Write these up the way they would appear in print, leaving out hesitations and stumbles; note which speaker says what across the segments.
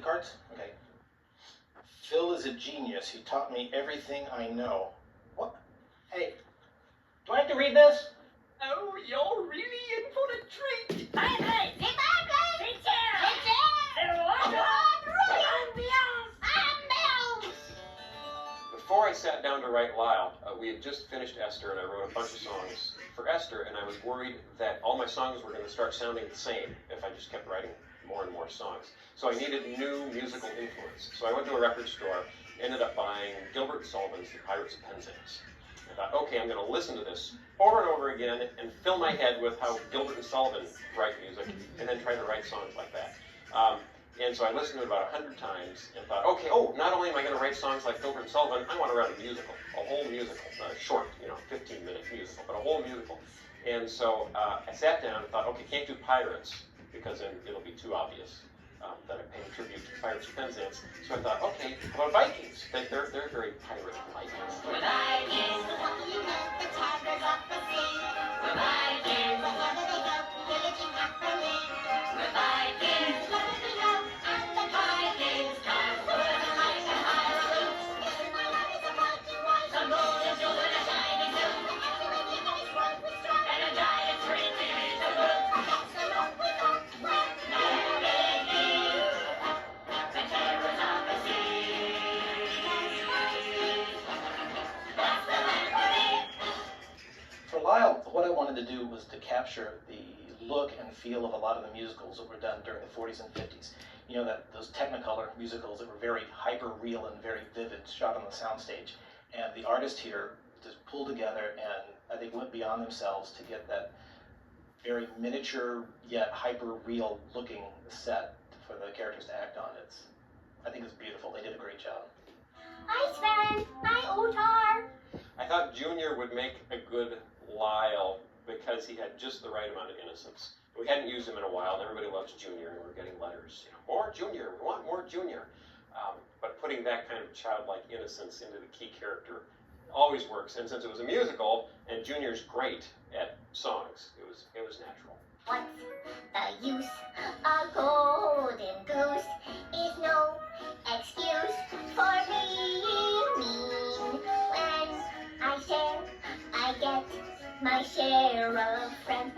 Speaker 1: cards? Okay. Phil is a genius. He taught me everything I know. What? Hey, do I have to read this?
Speaker 2: Oh, you're really in for a treat.
Speaker 3: Bye-bye.
Speaker 4: Before I sat down to write Lyle, we had just finished Esther, and I wrote a bunch of songs for Esther, and I was worried that all my songs were going to start sounding the same if I just kept writing more and more songs. So I needed new musical influence. So I went to a record store, ended up buying Gilbert and Sullivan's The Pirates of Penzance. I thought, okay, I'm going to listen to this over and over again and fill my head with how Gilbert and Sullivan write music, and then try to write songs like that. And so I listened to it about 100 times and thought, okay, not only am I going to write songs like Gilbert and Sullivan, I want to write a musical, a whole musical, short, 15-minute musical, but a whole musical. And so I sat down and thought, okay, can't do Pirates, because then it'll be too obvious that I'm paying tribute to Pirates of Penzance. So I thought, okay, how about Vikings? They're very pirate-like.
Speaker 3: We're Vikings, the tigers of the sea. We're Vikings, wherever they go, pillaging happily. We're Vikings, wherever they go, and the Vikings come. We're the light and higher roots. Yes, my heart is a fighting voice. Some golden jewel and a shining blue. The excellent eagle is one with strong. And a giant scream beneath the roof. That's the look we got.
Speaker 1: For Lyle, what I wanted to do was to capture the look and feel of a lot of the musicals that were done during the 40s and 50s. You know, those Technicolor musicals that were very hyper-real and very vivid, shot on the soundstage. And the artist here just pulled together and I think went beyond themselves to get that very miniature yet hyper-real looking set for the characters to act on. I think it's beautiful. They did a great job.
Speaker 3: Hi, Sven. Hi, Otar.
Speaker 4: I thought Junior would make a good Lyle because he had just the right amount of innocence. We hadn't used him in a while, and everybody loves Junior, and we're getting letters, more Junior, we want more Junior. But putting that kind of childlike innocence into the key character always works, and since it was a musical, and Junior's great at songs, it was natural.
Speaker 3: What's the use? A golden goose is no excuse for being mean. When I share, I get my share of friends.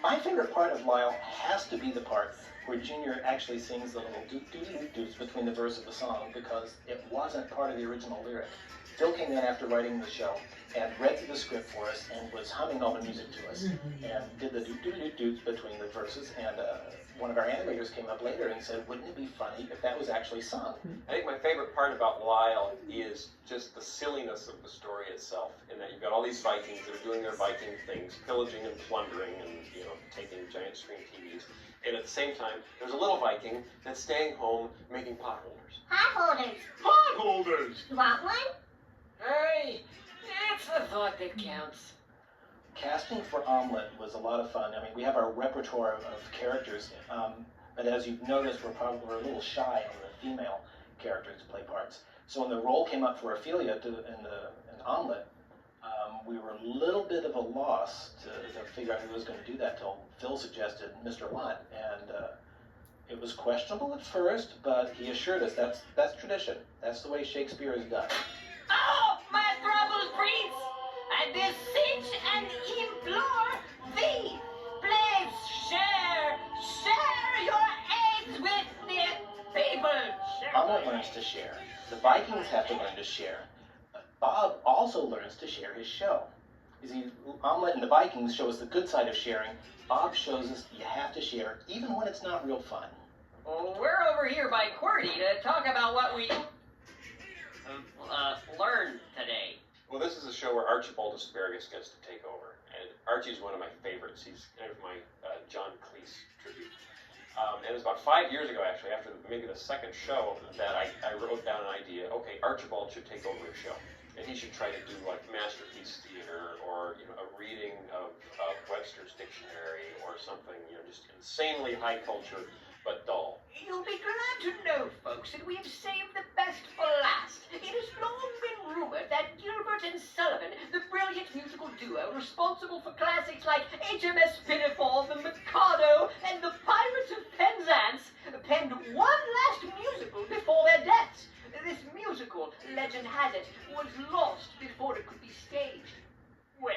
Speaker 1: My favorite part of Lyle has to be the part where Junior actually sings the little doot-doot-doot-doots between the verse of the song, because it wasn't part of the original lyric. Phil came in after writing the show and read through the script for us and was humming all the music to us and did the doot-doot-doot-doots between the verses, and one of our animators came up later and said, wouldn't it be funny if that was actually sung?
Speaker 4: I think my favorite part about Lyle is just the silliness of the story itself, in that you've got all these Vikings that are doing their Viking things, pillaging and plundering and taking giant screen TVs. And at the same time, there's a little Viking that's staying home making potholders.
Speaker 3: Potholders.
Speaker 2: Potholders!
Speaker 3: You want one?
Speaker 2: Hey, that's the thought that counts.
Speaker 1: Casting for Omelette was a lot of fun. I mean, we have our repertoire of characters, but as you've noticed, we're a little shy on the female characters to play parts. So when the role came up for Ophelia in Omelette, we were a little bit of a loss to figure out who was going to do that till Phil suggested Mr. Watt, and it was questionable at first, but he assured us that's tradition. That's the way Shakespeare is done.
Speaker 2: Oh, my troubled prince! I beseech and implore thee, please share your eggs with the people.
Speaker 1: Omelette learns to share. The Vikings have to learn to share. Bob also learns to share his show. You see, Omelette and the Vikings show us the good side of sharing. Bob shows us you have to share, even when it's not real fun.
Speaker 2: Well, we're over here by QWERTY to talk about what we learned today.
Speaker 4: Well, this is a show where Archibald Asparagus gets to take over, and Archie's one of my favorites. He's kind of my John Cleese tribute. And it was about 5 years ago, actually, after maybe the second show, that I wrote down an idea. Okay, Archibald should take over a show, and he should try to do like Masterpiece Theater, or a reading of Webster's Dictionary, or something, just insanely high culture but dull.
Speaker 2: You'll be glad to know, folks, that we have saved the best for last. It has long been rumored that Gilbert and Sullivan, the brilliant great musical duo responsible for classics like HMS Pinafore, The Mikado, and The Pirates of Penzance, penned one last musical before their deaths. This musical, legend has it, was lost before it could be staged. Well,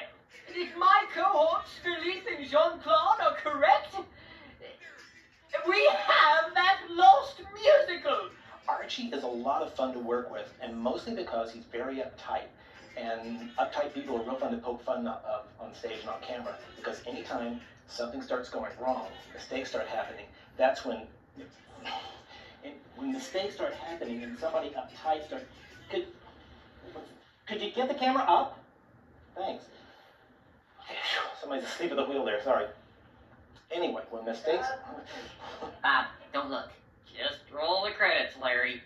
Speaker 2: if my cohorts, Philippe and Jean-Claude, are correct, we have that lost musical.
Speaker 1: Archie is a lot of fun to work with, and mostly because he's very uptight. And uptight people are real fun to poke fun of on stage and on camera, because anytime something starts going wrong, mistakes start happening, that's when mistakes start happening and somebody uptight starts... Could you get the camera up? Thanks. Somebody's asleep at the wheel there, sorry. Anyway, when mistakes...
Speaker 2: Bob, don't look. Just roll the credits, Larry.